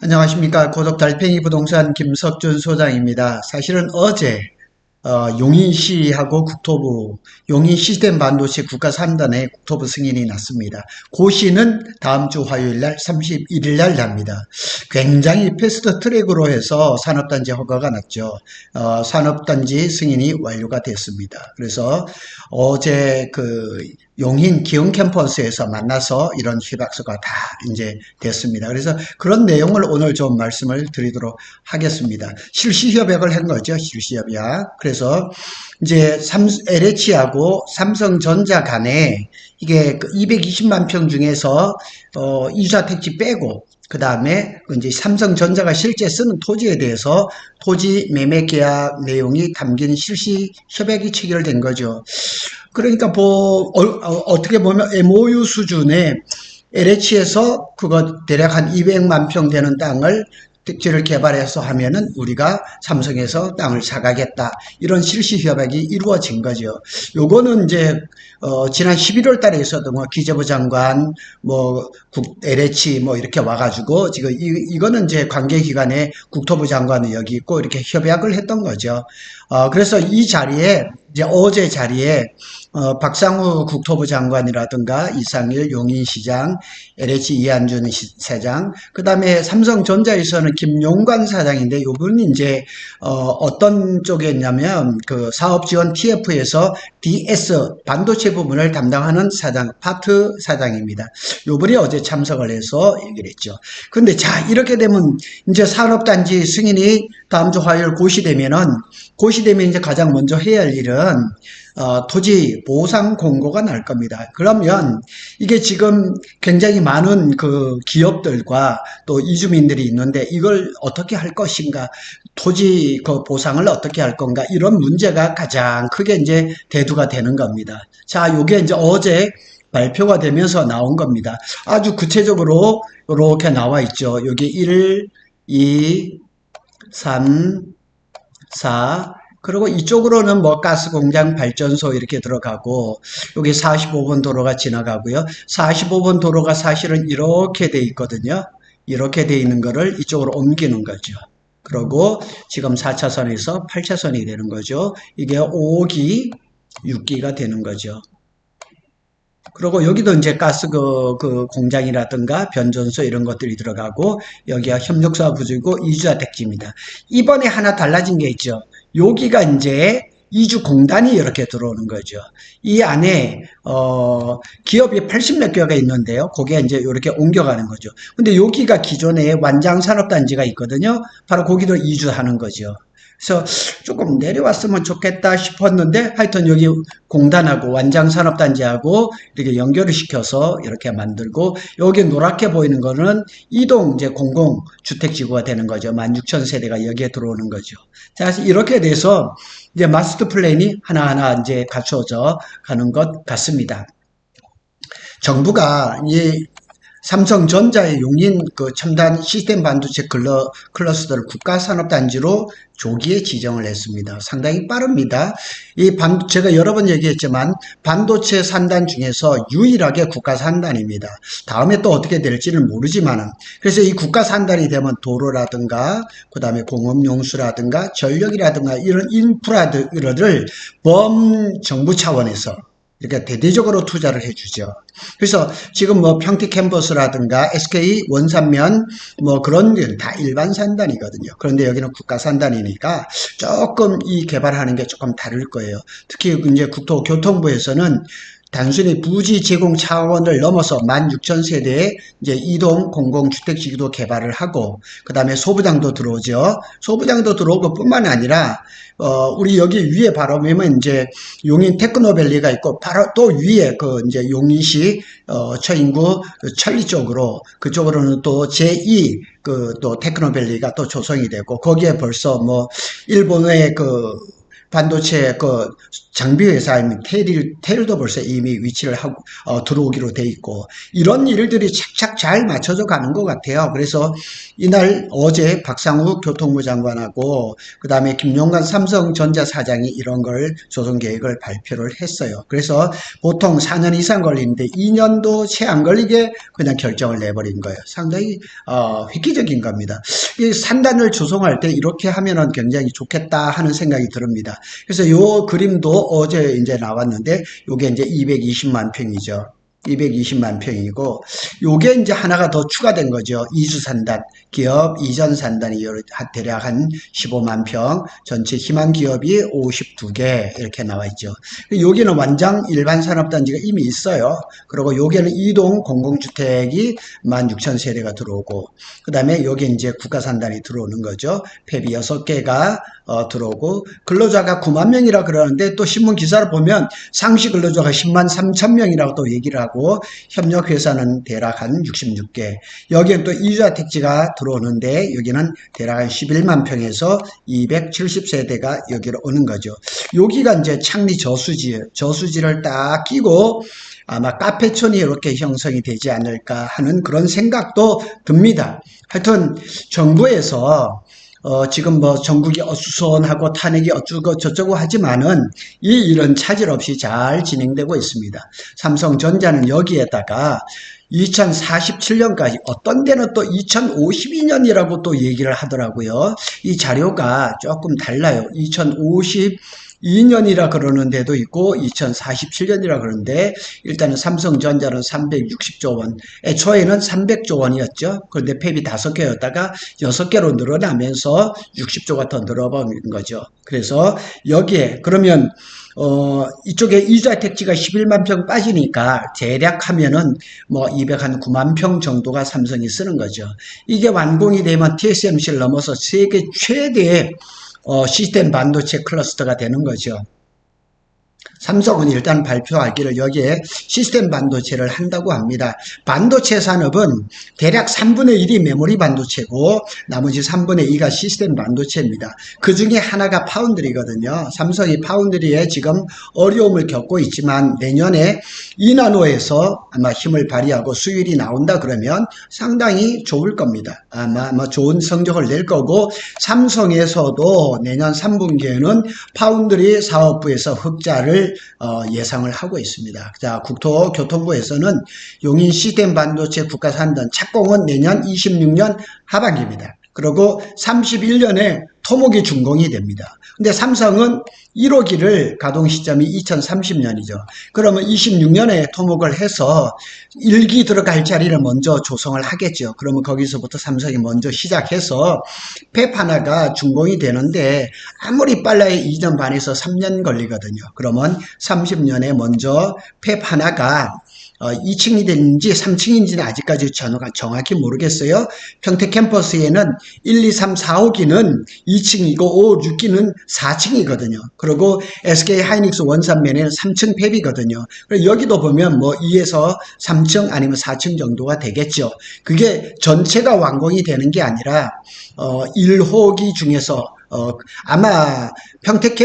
안녕하십니까. 고독 달팽이 부동산 김석준 소장입니다. 사실은 어제 용인시하고 국토부, 용인시스템 반도체 국가산단의 국토부 승인이 났습니다. 고시는 다음 주 화요일 날 31일 날 납니다. 굉장히 패스트 트랙으로 해서 산업단지 허가가 났죠. 산업단지 승인이 완료가 됐습니다. 그래서 어제 용인 기흥 캠퍼스에서 만나서 이런 협약서가 다 이제 됐습니다. 그래서 그런 내용을 오늘 좀 말씀을 드리도록 하겠습니다. 실시협약을 한 거죠. 실시협약. 그래서 이제 LH하고 삼성전자 간에 이게 220만 평 중에서 이주자 택지 빼고 그 다음에 이제 삼성전자가 실제 쓰는 토지에 대해서 토지 매매 계약 내용이 담긴 실시 협약이 체결된 거죠. 그러니까 어떻게 보면 MOU 수준의 LH에서 그거 대략 한 200만 평 되는 땅을 택지를 개발해서 하면은 우리가 삼성에서 땅을 사가겠다. 이런 실시 협약이 이루어진 거죠. 요거는 이제 지난 11월 달에 있었던 기재부 장관, LH 이렇게 와가지고 지금 이거는 이제 관계기관에 국토부 장관은 여기 있고 이렇게 협약을 했던 거죠. 그래서 이 자리에 이제 어제 자리에 박상우 국토부 장관이라든가 이상일 용인시장, LH 이한준 사장, 그 다음에 삼성전자에서는 김용관 사장인데 이분이 이제 어떤 쪽에 있냐면 그 사업지원 TF에서 DS 반도체 부분을 담당하는 사장, 파트 사장입니다. 이분이 어제 참석을 해서 얘기를 했죠. 근데 자, 이렇게 되면 이제 산업단지 승인이 다음 주 화요일 고시되면 이제 가장 먼저 해야 할 일은 토지 보상 공고가 날 겁니다. 그러면 이게 지금 굉장히 많은 그 기업들과 또 이주민들이 있는데 이걸 어떻게 할 것인가, 토지 그 보상을 어떻게 할 건가, 이런 문제가 가장 크게 이제 대두가 되는 겁니다. 자, 요게 이제 어제 발표가 되면서 나온 겁니다. 아주 구체적으로 이렇게 나와 있죠. 여기 1, 2, 3, 4, 그리고 이쪽으로는 가스공장 발전소 이렇게 들어가고, 여기 45번 도로가 지나가고요. 45번 도로가 사실은 이렇게 돼 있거든요. 이렇게 돼 있는 거를 이쪽으로 옮기는 거죠. 그리고 지금 4차선에서 8차선이 되는 거죠. 이게 5기, 6기가 되는 거죠. 그리고 여기도 이제 가스 그 공장이라든가 변전소 이런 것들이 들어가고, 여기가 협력사 부지고 이주자 택지입니다. 이번에 하나 달라진 게 있죠. 여기가 이제 이주 공단이 이렇게 들어오는 거죠. 이 안에 기업이 80몇 개가 있는데요. 거기에 이제 이렇게 옮겨가는 거죠. 근데 여기가 기존에 완장 산업단지가 있거든요. 바로 거기도 이주하는 거죠. 그래서 조금 내려왔으면 좋겠다 싶었는데, 하여튼 여기 공단하고 완장산업단지하고 이렇게 연결을 시켜서 이렇게 만들고, 여기 노랗게 보이는 거는 이동 이제 공공주택지구가 되는 거죠. 16,000세대가 여기에 들어오는 거죠. 자, 이렇게 돼서 이제 마스터 플랜이 하나하나 이제 갖춰져 가는 것 같습니다. 정부가 이 삼성전자의 용인 그 첨단 시스템 반도체 클러스터를 국가산업단지로 조기에 지정을 했습니다. 상당히 빠릅니다. 제가 여러 번 얘기했지만 반도체 산단 중에서 유일하게 국가산단입니다. 다음에 또 어떻게 될지는 모르지만은, 그래서 이 국가산단이 되면 도로라든가 그 다음에 공업용수라든가 전력이라든가 이런 인프라들을 범정부 차원에서 이렇게 대대적으로 투자를 해주죠. 그래서 지금 평택 캠퍼스라든가 SK 원산면 그런 게 다 일반 산단이거든요. 그런데 여기는 국가 산단이니까 조금 이 개발하는 게 조금 다를 거예요. 특히 이제 국토교통부에서는 단순히 부지 제공 차원을 넘어서 16,000세대의 이제 이동 공공주택지구도 개발을 하고, 그 다음에 소부장도 들어오죠. 소부장도 들어오고 뿐만 아니라, 우리 여기 위에 바로 보면 이제 용인 테크노밸리가 있고, 바로 또 위에 이제 용인시, 처인구 천리 쪽으로, 그쪽으로는 또 제2 또 테크노밸리가 또 조성이 되고, 거기에 벌써 일본의 반도체 그 장비 회사인 테일도 벌써 이미 위치를 하고 들어오기로 돼 있고 이런 일들이 착착 잘 맞춰져 가는 것 같아요. 그래서 이날 어제 박상욱 교통부 장관하고 그다음에 김용관 삼성전자 사장이 이런 걸 조성 계획을 발표를 했어요. 그래서 보통 4년 이상 걸리는데 2년도 채 안 걸리게 그냥 결정을 내버린 거예요. 상당히 획기적인 겁니다. 이 산단을 조성할 때 이렇게 하면은 굉장히 좋겠다 하는 생각이 듭니다. 그래서 요 그림도 어제 이제 나왔는데 요게 이제 220만 평이죠. 220만 평이고 요게 이제 하나가 더 추가된 거죠. 이주 산단, 기업 이전 산단이 대략 한 15만 평, 전체 희망 기업이 52개 이렇게 나와 있죠. 여기는 완장 일반 산업단지가 이미 있어요. 그리고 여기는 이동 공공주택이 16,000세대가 들어오고 그다음에 여기 이제 국가 산단이 들어오는 거죠. 폐비 6개가 들어오고 근로자가 9만 명이라 그러는데 또 신문 기사를 보면 상시 근로자가 10만 3천 명이라고 또 얘기를 하고 협력회사는 대략 한 66개 여기엔 또 이주자 택지가 들어오는데 여기는 대략 한 11만 평에서 270세대가 여기로 오는 거죠. 여기가 이제 창리 저수지예요. 저수지를 딱 끼고 아마 카페촌이 이렇게 형성이 되지 않을까 하는 그런 생각도 듭니다. 하여튼 정부에서 지금 뭐 전국이 어수선하고 탄핵이 어쩌고 저쩌고 하지만은 이 일은 차질 없이 잘 진행되고 있습니다. 삼성전자는 여기에다가 2047년까지 어떤 데는 또 2052년이라고 또 얘기를 하더라고요. 이 자료가 조금 달라요. 2052년이라 그러는 데도 있고 2047년이라 그러는데 일단은 삼성전자는 360조 원, 애초에는 300조 원이었죠. 그런데 폐비 5개였다가 6개로 늘어나면서 60조가 더 늘어버린 거죠. 그래서 여기에 그러면 이쪽에 이주자 택지가 11만 평 빠지니까 대략 하면은 뭐 209만 평 정도가 삼성이 쓰는 거죠. 이게 완공이 되면 TSMC를 넘어서 세계 최대의 시스템 반도체 클러스터가 되는 거죠. 삼성은 일단 발표하기를 여기에 시스템 반도체를 한다고 합니다. 반도체 산업은 대략 3분의 1이 메모리 반도체고 나머지 3분의 2가 시스템 반도체입니다. 그 중에 하나가 파운드리거든요. 삼성이 파운드리에 지금 어려움을 겪고 있지만 내년에 2나노에서 아마 힘을 발휘하고 수율이 나온다 그러면 상당히 좋을 겁니다. 아마 좋은 성적을 낼 거고 삼성에서도 내년 3분기에는 파운드리 사업부에서 흑자를 예상을 하고 있습니다. 자, 국토교통부에서는 용인 시스템 반도체 국가산단 착공은 내년 26년 하반기입니다. 그리고 31년에 토목이 준공이 됩니다. 근데 삼성은 1호기를 가동 시점이 2030년이죠. 그러면 26년에 토목을 해서 1기 들어갈 자리를 먼저 조성을 하겠죠. 그러면 거기서부터 삼성이 먼저 시작해서 팹 하나가 준공이 되는데 아무리 빨라야 2년 반에서 3년 걸리거든요. 그러면 30년에 먼저 팹 하나가 2층이 되는지 3층인지는 아직까지 정확히 모르겠어요. 평택 캠퍼스에는 1, 2, 3, 4, 5기는 2층이고 5, 6기는 4층이거든요. 그리고 SK 하이닉스 원산면에는 3층 팹이거든요. 여기도 보면 뭐 2에서 3층 아니면 4층 정도가 되겠죠. 그게 전체가 완공이 되는 게 아니라 1호기 중에서 아마 평택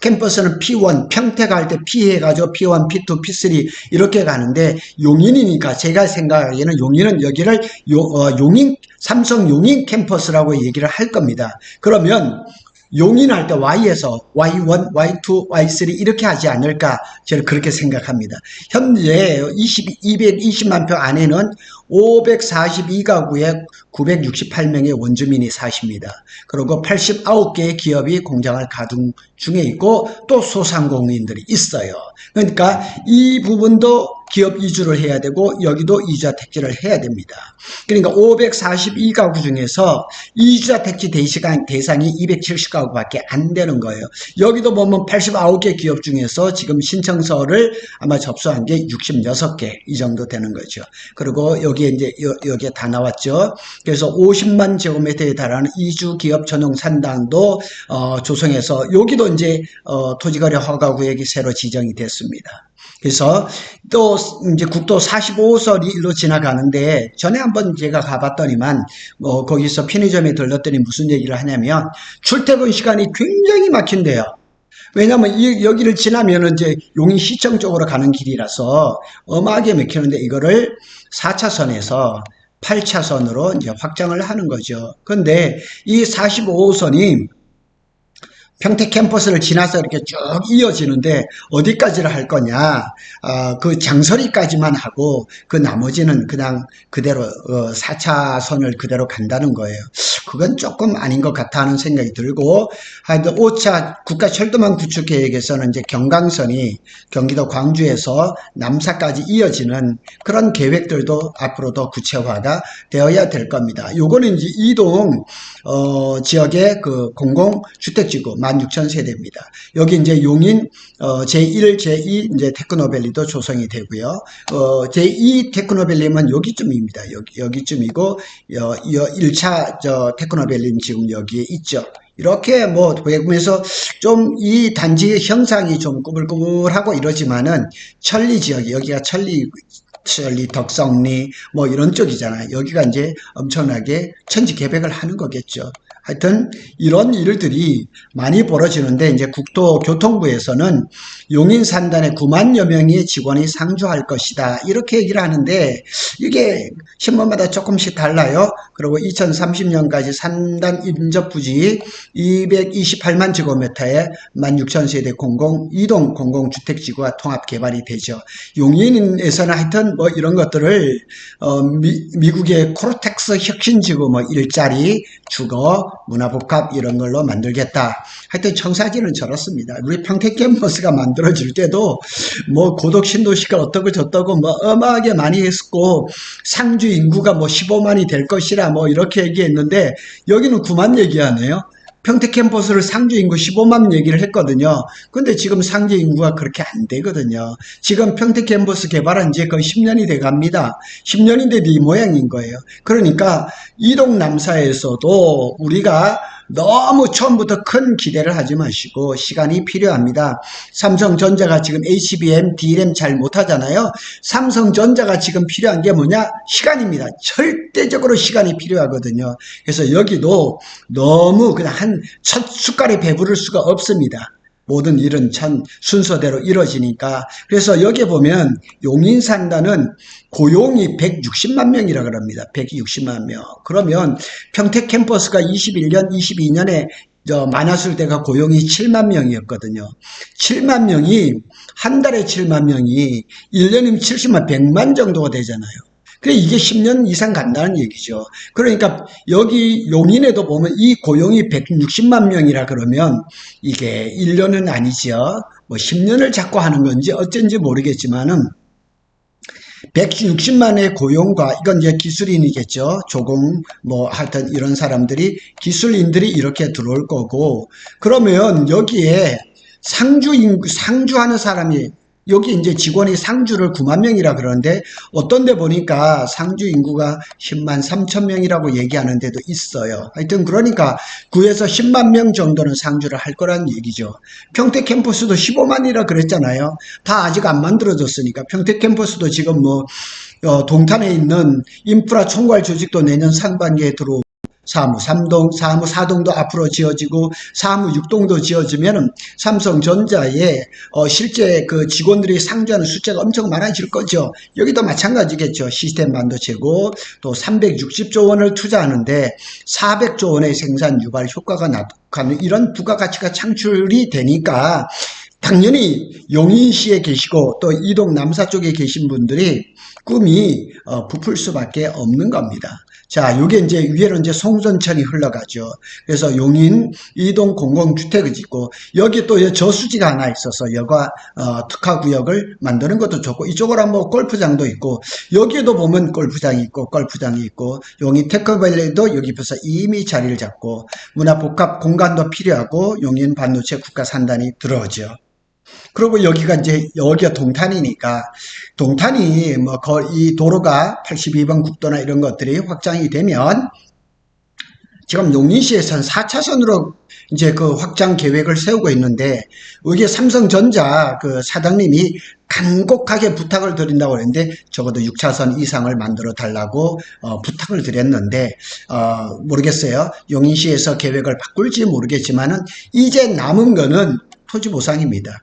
캠퍼스는 P1, 평택 할 때 P 해가지고 P1, P2, P3 이렇게 가는데 용인이니까 제가 생각하기에는 용인은 여기를 용인, 삼성 용인 캠퍼스라고 얘기를 할 겁니다. 그러면 용인할 때 Y에서 Y1, Y2, Y3 이렇게 하지 않을까 저는 그렇게 생각합니다. 현재 220만 평 안에는 542가구에 968명의 원주민이 사십니다. 그리고 89개의 기업이 공장을 가동 중에 있고 또 소상공인들이 있어요. 그러니까 이 부분도 기업 이주를 해야 되고 여기도 이주자 택지를 해야 됩니다. 그러니까 542가구 중에서 이주자 택지 대상이 270가구밖에 안 되는 거예요. 여기도 보면 89개 기업 중에서 지금 신청서를 아마 접수한 게 66개 이 정도 되는 거죠. 그리고 여기에 이제 여기에 다 나왔죠. 그래서 50만 제곱미터에 달하는 이주 기업 전용 산당도 조성해서 여기도 이제 토지거래 허가 구역이 새로 지정이 됐습니다. 그래서 또 이제 국도 45호선이 일로 지나가는데 전에 한번 제가 가봤더니만 거기서 편의점에 들렀더니 무슨 얘기를 하냐면 출퇴근 시간이 굉장히 막힌대요. 왜냐하면 여기를 지나면은 이제 용인시청 쪽으로 가는 길이라서 엄하게 막히는데 이거를 4차선에서 8차선으로 이제 확장을 하는 거죠. 근데 이 45호선이 평택 캠퍼스를 지나서 이렇게 쭉 이어지는데 어디까지를 할 거냐? 그 장서리까지만 하고 그 나머지는 그냥 그대로 4차선을 그대로 간다는 거예요. 그건 조금 아닌 것 같아 하는 생각이 들고 하여튼 5차 국가철도망 구축 계획에서는 이제 경강선이 경기도 광주에서 남사까지 이어지는 그런 계획들도 앞으로 더 구체화가 되어야 될 겁니다. 요거는 이제 이동 지역의 그 공공주택지구 16,000세대입니다. 여기 이제 용인 제1, 제2 이제 테크노밸리도 조성이 되고요. 제2 테크노밸리는 여기쯤입니다. 여기쯤이고 1차 테크노밸리는 지금 여기에 있죠. 이렇게 뭐 보면서 좀 이 단지의 형상이 좀 꾸불꾸불하고 이러지만은 천리 지역 여기가 천리 덕성리 뭐 이런 쪽이잖아요. 여기가 이제 엄청나게 천지 개벽을 하는 거겠죠. 하여튼 이런 일들이 많이 벌어지는데 이제 국토교통부에서는 용인 산단에 9만여 명의 직원이 상주할 것이다. 이렇게 얘기를 하는데 이게 신문마다 조금씩 달라요. 그리고 2030년까지 산단 인접부지 228만 제곱미터에 16,000세대 이동 공공주택지구가 통합 개발이 되죠. 용인에서는 하여튼 뭐 이런 것들을 미국의 코르텍스 혁신지구 뭐 일자리 주거 문화복합 이런 걸로 만들겠다. 하여튼 청사진은 저렇습니다. 우리 평택 캠퍼스가 만들어질 때도 뭐 고덕 신도시가 어떻고 저떻고 뭐 어마하게 많이 했고 상주 인구가 뭐 15만이 될 것이라 뭐 이렇게 얘기했는데 여기는 9만 얘기하네요. 평택 캠퍼스를 상주 인구 15만 얘기를 했거든요. 근데 지금 상주 인구가 그렇게 안 되거든요. 지금 평택 캠퍼스 개발한 지 거의 10년이 돼 갑니다. 10년인데도 이 모양인 거예요. 그러니까 이동 남사에서도 우리가 너무 처음부터 큰 기대를 하지 마시고 시간이 필요합니다. 삼성전자가 지금 HBM, DRAM 잘 못하잖아요. 삼성전자가 지금 필요한 게 뭐냐? 시간입니다. 절대적으로 시간이 필요하거든요. 그래서 여기도 너무 그냥 한 첫 숟갈에 배부를 수가 없습니다. 모든 일은 참 순서대로 이루어지니까. 그래서 여기 보면 용인산단은 고용이 160만 명이라 그럽니다. 160만 명. 그러면 평택 캠퍼스가 21년, 22년에 만화술대가 고용이 7만 명이었거든요. 7만 명이 한 달에 7만 명이 1년이면 70만 100만 정도가 되잖아요. 그래 이게 10년 이상 간다는 얘기죠. 그러니까 여기 용인에도 보면 이 고용이 160만 명이라 그러면 이게 1년은 아니죠. 뭐 10년을 자꾸 하는 건지 어쩐지 모르겠지만은 160만의 고용과 이건 이제 기술인이겠죠. 조공 뭐 하여튼 이런 사람들이 기술인들이 이렇게 들어올 거고 그러면 여기에 상주하는 사람이 여기 이제 직원이 상주를 9만 명이라 그러는데 어떤 데 보니까 상주 인구가 10만 3천 명이라고 얘기하는 데도 있어요. 하여튼 그러니까 9에서 10만 명 정도는 상주를 할 거란 얘기죠. 평택 캠퍼스도 15만이라 그랬잖아요. 다 아직 안 만들어졌으니까 평택 캠퍼스도 지금 뭐 동탄에 있는 인프라 총괄 조직도 내년 상반기에 들어오고 사무 3동, 사무 4동도 앞으로 지어지고 사무 6동도 지어지면 삼성전자에 실제 그 직원들이 상주하는 숫자가 엄청 많아질 거죠. 여기도 마찬가지겠죠. 시스템 반도체고 또 360조 원을 투자하는데 400조 원의 생산 유발 효과가 나타나는 이런 부가가치가 창출이 되니까 당연히 용인시에 계시고 또 이동 남사 쪽에 계신 분들이 꿈이 부풀 수밖에 없는 겁니다. 자, 요게 이제 위에로 이제 송전천이 흘러가죠. 그래서 용인 이동 공공주택이 있고 여기 또 저수지가 하나 있어서 여가 특화구역을 만드는 것도 좋고 이쪽으로 한번 골프장도 있고 여기에도 보면 골프장이 있고 용인 테크밸리도 여기 벌써 이미 자리를 잡고 문화복합 공간도 필요하고 용인 반도체 국가산단이 들어오죠. 그리고 여기가 이제 여기가 동탄이니까 동탄이 뭐 이 도로가 82번 국도나 이런 것들이 확장이 되면 지금 용인시에서는 4차선으로 이제 그 확장 계획을 세우고 있는데 여기에 삼성전자 그 사장님이 간곡하게 부탁을 드린다고 했는데 적어도 6차선 이상을 만들어 달라고 부탁을 드렸는데 모르겠어요. 용인시에서 계획을 바꿀지 모르겠지만은 이제 남은 거는 토지 보상입니다.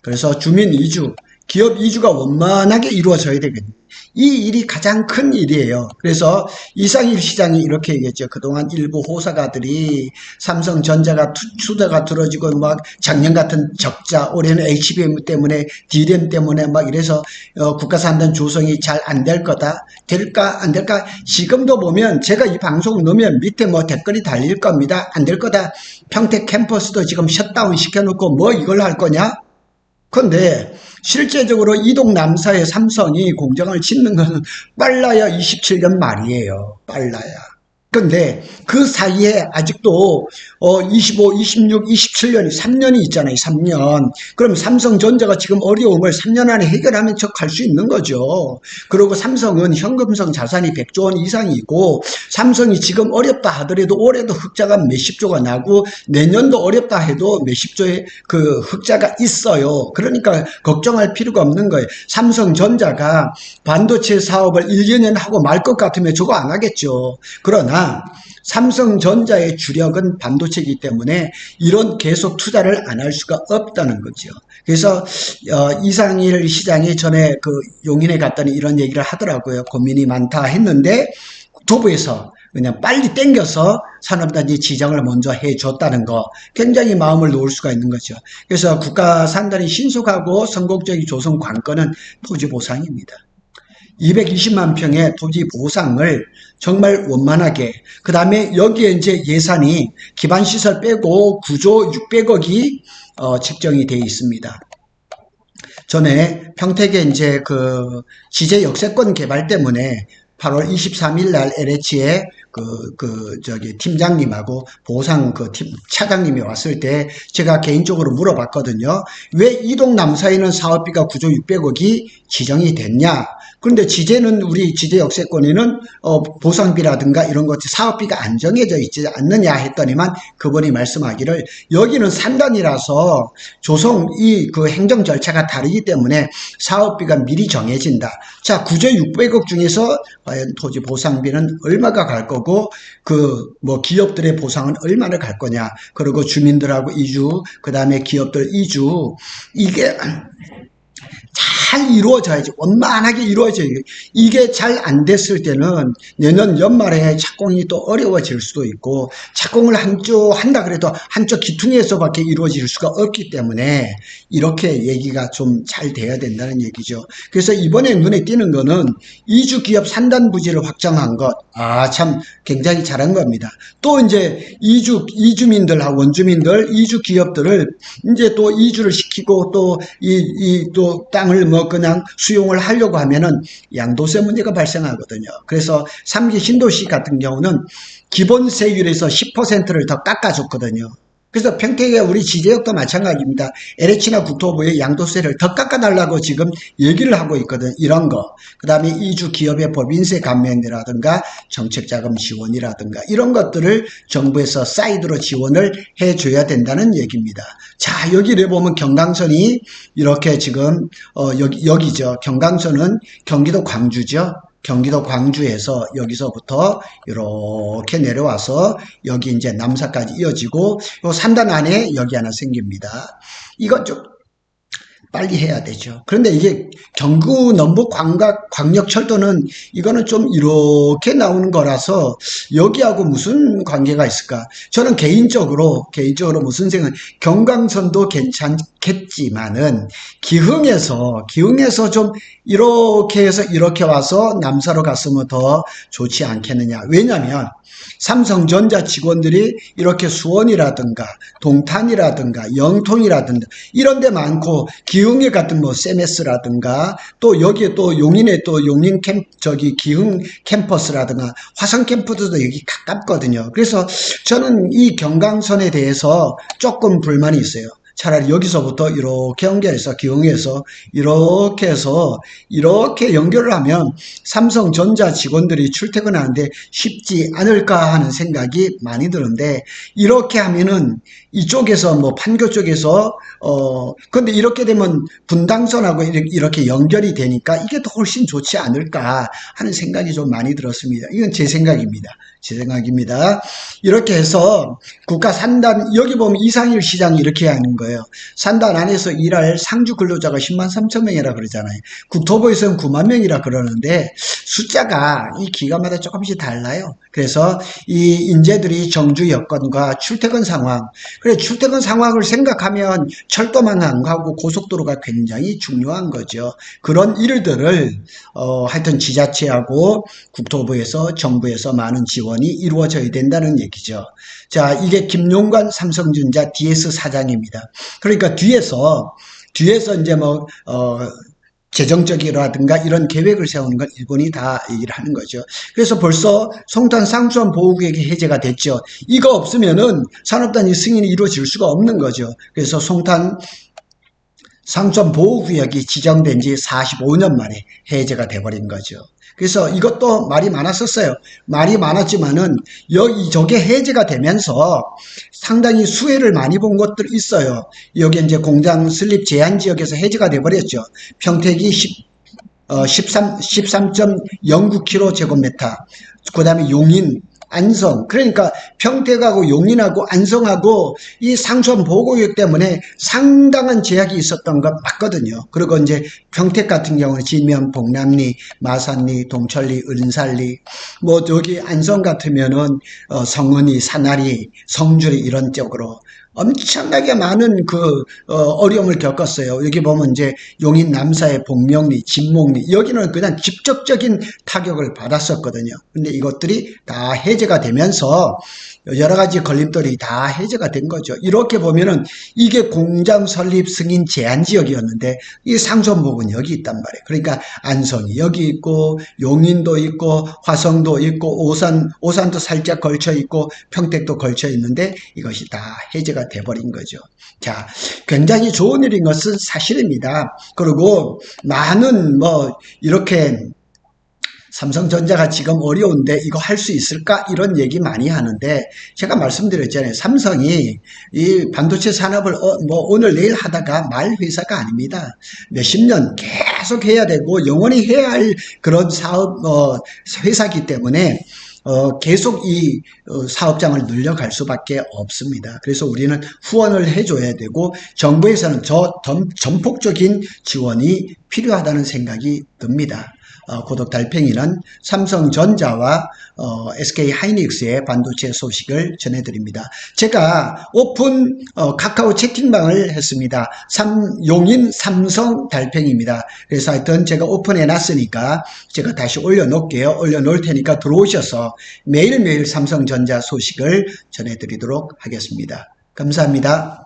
그래서 주민 이주, 기업 이주가 원만하게 이루어져야 되거든요. 이 일이 가장 큰 일이에요. 그래서 이상일 시장이 이렇게 얘기했죠. 그동안 일부 호사가들이 삼성전자가 투자가 들어지고 막 작년 같은 적자, 올해는 HBM 때문에 DRAM 때문에 막 이래서 국가산단 조성이 잘 안 될 거다. 될까 안 될까? 지금도 보면 제가 이 방송 넣으면 밑에 뭐 댓글이 달릴 겁니다. 안 될 거다. 평택 캠퍼스도 지금 셧다운 시켜놓고 뭐 이걸 할 거냐? 근데 실제적으로 이동 남사의 삼성이 공장을 짓는 것은 빨라야 27년 말이에요. 빨라야. 근데 그 사이에 아직도 25, 26, 27년이 3년이 있잖아요. 3년. 그럼 삼성전자가 지금 어려움을 3년 안에 해결하면 척할 수 있는 거죠. 그리고 삼성은 현금성 자산이 100조 원 이상이고 삼성이 지금 어렵다 하더라도 올해도 흑자가 몇십 조가 나고 내년도 어렵다 해도 몇십 조의 그 흑자가 있어요. 그러니까 걱정할 필요가 없는 거예요. 삼성전자가 반도체 사업을 1, 2년 하고 말 것 같으면 저거 안 하겠죠. 그러나 삼성전자의 주력은 반도체이기 때문에 이런 계속 투자를 안 할 수가 없다는 거죠. 그래서 이상일 시장이 전에 그 용인에 갔더니 이런 얘기를 하더라고요. 고민이 많다 했는데 국토부에서 그냥 빨리 땡겨서 산업단지 지정을 먼저 해줬다는 거 굉장히 마음을 놓을 수가 있는 거죠. 그래서 국가 산단이 신속하고 성공적인 조성 관건은 토지 보상입니다. 220만 평의 토지 보상을 정말 원만하게, 그 다음에 여기에 이제 예산이 기반시설 빼고 9조 600억이 책정이 되어 있습니다. 전에 평택에 이제 그 지제 역세권 개발 때문에 8월 23일 날 LH의 팀장님하고 보상 차장님이 왔을 때 제가 개인적으로 물어봤거든요. 왜 이동 남사에는 사업비가 9조 600억이 지정이 됐냐? 그런데 지제는 우리 지제 역세권에는 보상비라든가 이런 것 사업비가 안 정해져 있지 않느냐 했더니만 그분이 말씀하기를 여기는 산단이라서 조성 그 행정 절차가 다르기 때문에 사업비가 미리 정해진다. 자, 9조 600억 중에서 과연 토지 보상비는 얼마가 갈 거고 기업들의 보상은 얼마나 갈 거냐. 그리고 주민들하고 이주, 그 다음에 기업들 이주, 이게 잘 이루어져야지. 원만하게 이루어져야지. 이게 잘 안 됐을 때는 내년 연말에 착공이 또 어려워질 수도 있고 착공을 한쪽 한다 그래도 한쪽 기퉁에서밖에 이루어질 수가 없기 때문에 이렇게 얘기가 좀 잘 돼야 된다는 얘기죠. 그래서 이번에 눈에 띄는 거는 이주 기업 산단 부지를 확정한 것. 참 굉장히 잘한 겁니다. 또 이제 이주민들하고 원주민들, 이주 기업들을 이제 또 이주를 시키고 또 또 땅을 그냥 수용을 하려고 하면은 양도세 문제가 발생하거든요. 그래서 3기 신도시 같은 경우는 기본 세율에서 10%를 더 깎아줬거든요. 그래서 평택의 우리 지제역도 마찬가지입니다. LH나 국토부에 양도세를 더 깎아달라고 지금 얘기를 하고 있거든. 이런 거. 그 다음에 이주 기업의 법인세 감면이라든가 정책자금 지원이라든가 이런 것들을 정부에서 사이드로 지원을 해줘야 된다는 얘기입니다. 자, 여기를 보면 경강선이 이렇게 지금 여기죠. 경강선은 경기도 광주죠. 경기도 광주에서 여기서부터 이렇게 내려와서 여기 이제 남사까지 이어지고 요 산단 안에 여기 하나 생깁니다. 이건 좀 빨리 해야 되죠. 그런데 이게 경부 넘부 광역철도는 이거는 좀 이렇게 나오는 거라서 여기하고 무슨 관계가 있을까? 저는 개인적으로 무슨 생각, 경강선도 괜찮겠지만은 기흥에서 좀 이렇게 해서 이렇게 와서 남사로 갔으면 더 좋지 않겠느냐. 왜냐면 삼성전자 직원들이 이렇게 수원이라든가 동탄이라든가 영통이라든가 이런 데 많고 기흥에 같은 세메스라든가 또 여기에 또 용인에 또 용인 기흥 캠퍼스라든가 화성 캠퍼스도 여기 가깝거든요. 그래서 저는 이 경강선에 대해서 조금 불만이 있어요. 차라리 여기서부터 이렇게 연결해서 기흥에서 이렇게 해서 이렇게 연결을 하면 삼성전자 직원들이 출퇴근하는데 쉽지 않을까 하는 생각이 많이 드는데 이렇게 하면은 이쪽에서 판교 쪽에서 근데 이렇게 되면 분당선하고 이렇게 연결이 되니까 이게 더 훨씬 좋지 않을까 하는 생각이 좀 많이 들었습니다. 이건 제 생각입니다. 이렇게 해서 국가 산단 여기 보면 이상일 시장이 이렇게 하는 거예요. 거예요. 산단 안에서 일할 상주 근로자가 10만 3천 명이라 그러잖아요. 국토부에서는 9만 명이라 그러는데 숫자가 이 기관마다 조금씩 달라요. 그래서 이 인재들이 정주 여건과 출퇴근 상황, 그래 출퇴근 상황을 생각하면 철도만 안 가고 고속도로가 굉장히 중요한 거죠. 그런 일들을 하여튼 지자체하고 국토부에서 정부에서 많은 지원이 이루어져야 된다는 얘기죠. 자, 이게 김용관 삼성전자 DS 사장입니다. 그러니까 뒤에서 이제 재정적이라든가 이런 계획을 세우는 건 일본이 다 얘기를 하는 거죠. 그래서 벌써 송탄 상수원 보호구역이 해제가 됐죠. 이거 없으면은 산업단지 승인이 이루어질 수가 없는 거죠. 그래서 송탄 상수원 보호구역이 지정된 지 45년 만에 해제가 돼버린 거죠. 그래서 이것도 말이 많았었어요. 말이 많았지만은 저게 해제가 되면서 상당히 수혜를 많이 본 것들이 있어요. 여기 이제 공장 설립 제한 지역에서 해제가 돼버렸죠. 평택이 13.09km 제곱미터. 그 다음에 용인, 안성, 그러니까 평택하고 용인하고 안성하고 이 상수원 보호구역 때문에 상당한 제약이 있었던 건 맞거든요. 그리고 이제 평택 같은 경우는 진면, 봉남리, 마산리, 동천리, 은살리, 뭐 여기 안성 같으면은 성은이, 산하리, 성주리 이런 쪽으로 엄청나게 많은 어려움을 겪었어요. 여기 보면 이제 용인 남사의 복명리, 진목리, 여기는 그냥 직접적인 타격을 받았었거든요. 근데 이것들이 다 해제가 되면서 여러 가지 걸림돌이 다 해제가 된 거죠. 이렇게 보면은 이게 공장 설립 승인 제한 지역이었는데 이 상수원복은 여기 있단 말이에요. 그러니까 안성이 여기 있고 용인도 있고 화성도 있고 오산도 살짝 걸쳐 있고 평택도 걸쳐 있는데 이것이 다 해제가 돼버린 거죠. 자, 굉장히 좋은 일인 것은 사실입니다. 그리고 많은 이렇게 삼성전자가 지금 어려운데 이거 할 수 있을까? 이런 얘기 많이 하는데 제가 말씀드렸잖아요. 삼성이 이 반도체 산업을 오늘 내일 하다가 말 회사가 아닙니다. 몇십 년 계속 해야 되고 영원히 해야 할 그런 사업 회사이기 때문에 계속 이 사업장을 늘려갈 수밖에 없습니다. 그래서 우리는 후원을 해줘야 되고 정부에서는 전폭적인 지원이 필요하다는 생각이 듭니다. 고독 달팽이는 삼성전자와 SK 하이닉스의 반도체 소식을 전해드립니다. 제가 오픈 카카오 채팅방을 했습니다. 용인 삼성 달팽이입니다. 그래서 하여튼 제가 오픈해 놨으니까 제가 다시 올려놓을게요. 올려놓을 테니까 들어오셔서 매일매일 삼성전자 소식을 전해드리도록 하겠습니다. 감사합니다.